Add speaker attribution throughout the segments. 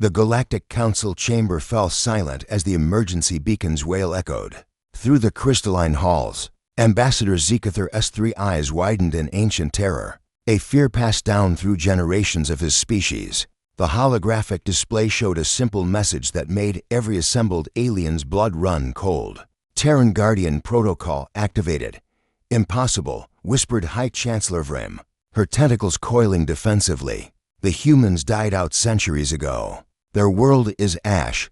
Speaker 1: The Galactic Council chamber fell silent as the emergency beacon's wail echoed. Through the crystalline halls, Ambassador Zekather S3 eyes widened in ancient terror, a fear passed down through generations of his species. The holographic display showed a simple message that made every assembled alien's blood run cold. Terran Guardian Protocol activated. Impossible, whispered High Chancellor Vrim, her tentacles coiling defensively. The humans died out centuries ago. Their world is ash,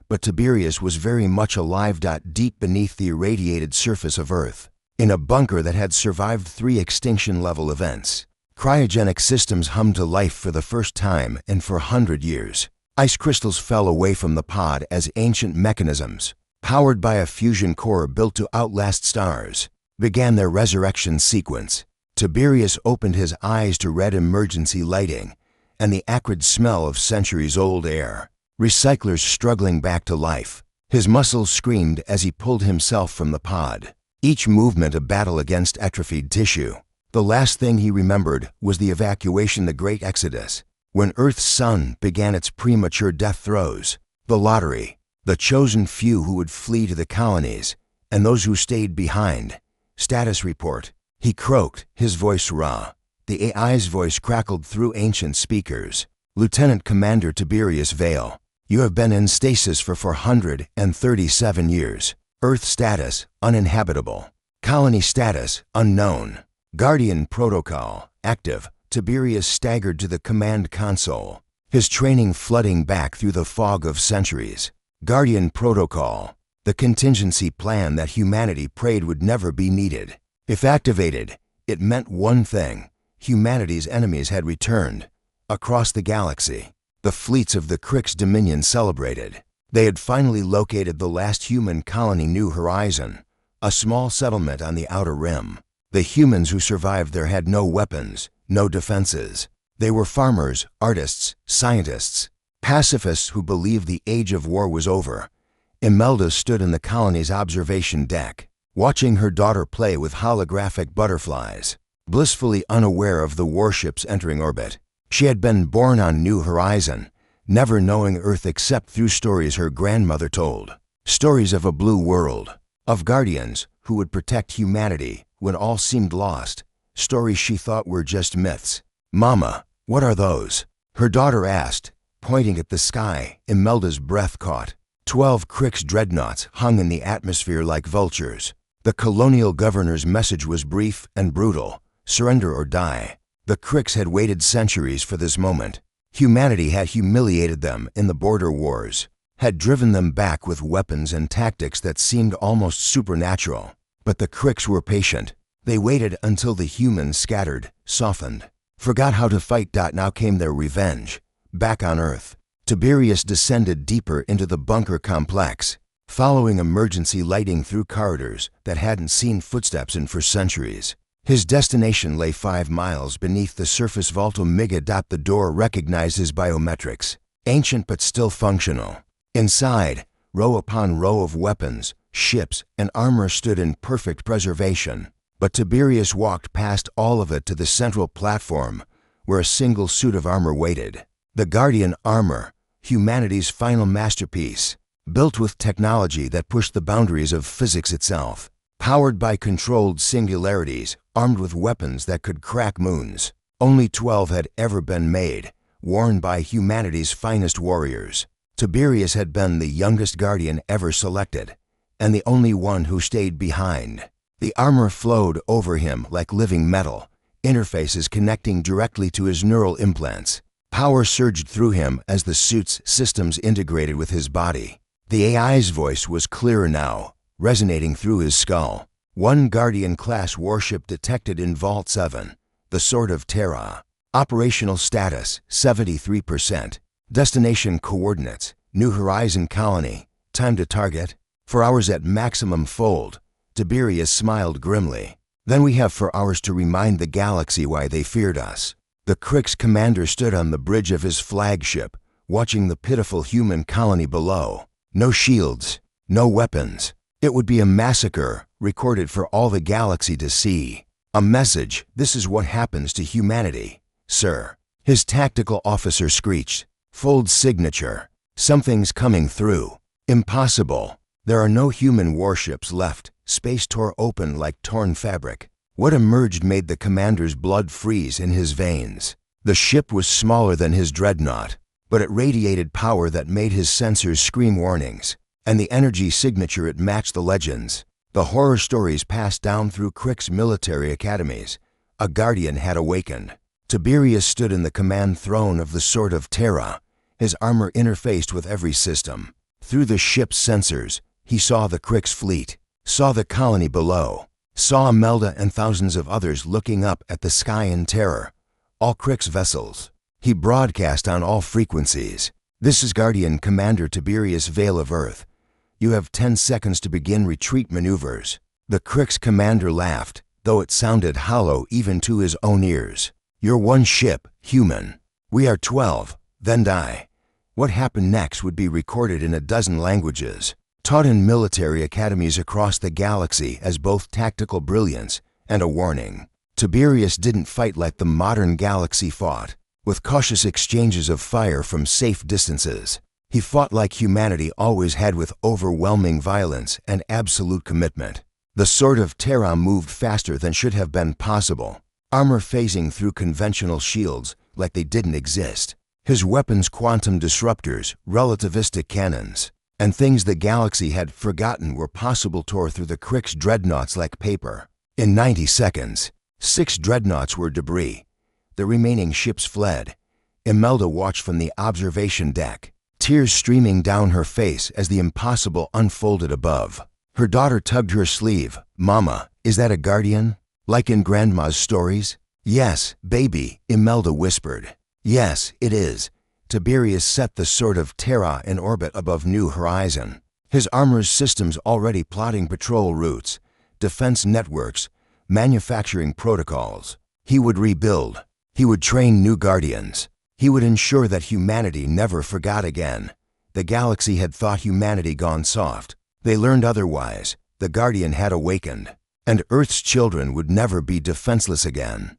Speaker 1: but Tiberius was very much alive. Deep beneath the irradiated surface of Earth, in a bunker that had survived 3 extinction-level events, cryogenic systems hummed to life for the first time in 400 years. Ice crystals fell away from the pod as ancient mechanisms, powered by a fusion core built to outlast stars, began their resurrection sequence. Tiberius opened his eyes to red emergency lighting and the acrid smell of centuries-old air. Recyclers struggling back to life. His muscles screamed as he pulled himself from the pod, each movement a battle against atrophied tissue. The last thing he remembered was the evacuation, the Great Exodus, when Earth's sun began its premature death throes. The lottery, the chosen few who would flee to the colonies, and those who stayed behind. Status report. He croaked, his voice raw. The AI's voice crackled through ancient speakers. Lieutenant Commander Tiberius Vale, you have been in stasis for 437 years. Earth status, uninhabitable. Colony status, unknown. Guardian Protocol, active. Tiberius staggered to the command console, his training flooding back through the fog of centuries. Guardian Protocol, the contingency plan that humanity prayed would never be needed. If activated, it meant one thing. Humanity's enemies had returned. Across the galaxy, the fleets of the Krix Dominion celebrated. They had finally located the last human colony, New Horizon, a small settlement on the outer rim. The humans who survived there had no weapons, no defenses. They were farmers, artists, scientists, pacifists who believed the age of war was over. Imelda stood in the colony's observation deck, watching her daughter play with holographic butterflies, blissfully unaware of the warships entering orbit. She had been born on New Horizon, never knowing Earth except through stories her grandmother told. Stories of a blue world, of guardians who would protect humanity when all seemed lost. Stories she thought were just myths. "Mama, what are those?" her daughter asked, pointing at the sky. Imelda's breath caught. 12 Krix dreadnoughts hung in the atmosphere like vultures. The colonial governor's message was brief and brutal: surrender or die. The Krix had waited centuries for this moment. Humanity had humiliated them in the border wars, had driven them back with weapons and tactics that seemed almost supernatural. But the Krix were patient. They waited until the humans scattered, softened, forgot how to fight. Now came their revenge. Back on Earth, Tiberius descended deeper into the bunker complex, following emergency lighting through corridors that hadn't seen footsteps in for centuries. His destination lay 5 miles beneath the surface vault. Omega. The door recognized his biometrics, ancient but still functional. Inside, row upon row of weapons, ships, and armor stood in perfect preservation. But Tiberius walked past all of it to the central platform, where a single suit of armor waited. The Guardian armor, humanity's final masterpiece, built with technology that pushed the boundaries of physics itself. Powered by controlled singularities, armed with weapons that could crack moons. Only 12 had ever been made, worn by humanity's finest warriors. Tiberius had been the youngest Guardian ever selected, and the only one who stayed behind. The armor flowed over him like living metal, interfaces connecting directly to his neural implants. Power surged through him as the suit's systems integrated with his body. The AI's voice was clearer now, resonating through his skull. One Guardian-class warship detected in Vault 7, the Sword of Terra. Operational status, 73%. Destination coordinates, New Horizon Colony. Time to target, 4 hours at maximum fold. Tiberius smiled grimly. Then we have 4 hours to remind the galaxy why they feared us. The Krix commander stood on the bridge of his flagship, watching the pitiful human colony below. No shields, no weapons. It would be a massacre, recorded for all the galaxy to see. A message: this is what happens to humanity, sir. His tactical officer screeched. Fold signature. Something's coming through. Impossible. There are no human warships left. Space tore open like torn fabric. What emerged made the commander's blood freeze in his veins. The ship was smaller than his dreadnought, but it radiated power that made his sensors scream warnings. And the energy signature it matched the legends. The horror stories passed down through Crick's military academies. A guardian had awakened. Tiberius stood in the command throne of the Sword of Terra, his armor interfaced with every system. Through the ship's sensors, he saw the Crick's fleet, saw the colony below, saw Imelda and thousands of others looking up at the sky in terror. All Crick's vessels. He broadcast on all frequencies. This is Guardian Commander Tiberius Veil of Earth. You have 10 seconds to begin retreat maneuvers. The Crick's commander laughed, though it sounded hollow even to his own ears. You're one ship, human. We are 12, then die. What happened next would be recorded in a dozen languages, taught in military academies across the galaxy as both tactical brilliance and a warning. Tiberius didn't fight like the modern galaxy fought, with cautious exchanges of fire from safe distances. He fought like humanity always had, with overwhelming violence and absolute commitment. The Sword of Terra moved faster than should have been possible, armor phasing through conventional shields like they didn't exist. His weapons quantum disruptors, relativistic cannons, and things the galaxy had forgotten were possible tore through the Crick's dreadnoughts like paper. In 90 seconds, 6 dreadnoughts were debris. The remaining ships fled. Imelda watched from the observation deck, tears streaming down her face as the impossible unfolded above. Her daughter tugged her sleeve. "Mama, is that a guardian? Like in Grandma's stories?" "Yes, baby," Imelda whispered. "Yes, it is." Tiberius set the Sword of Terra in orbit above New Horizon, his armor's systems already plotting patrol routes, defense networks, manufacturing protocols. He would rebuild. He would train new guardians. He would ensure that humanity never forgot again. The galaxy had thought humanity gone soft. They learned otherwise. The Guardian had awakened, and Earth's children would never be defenseless again.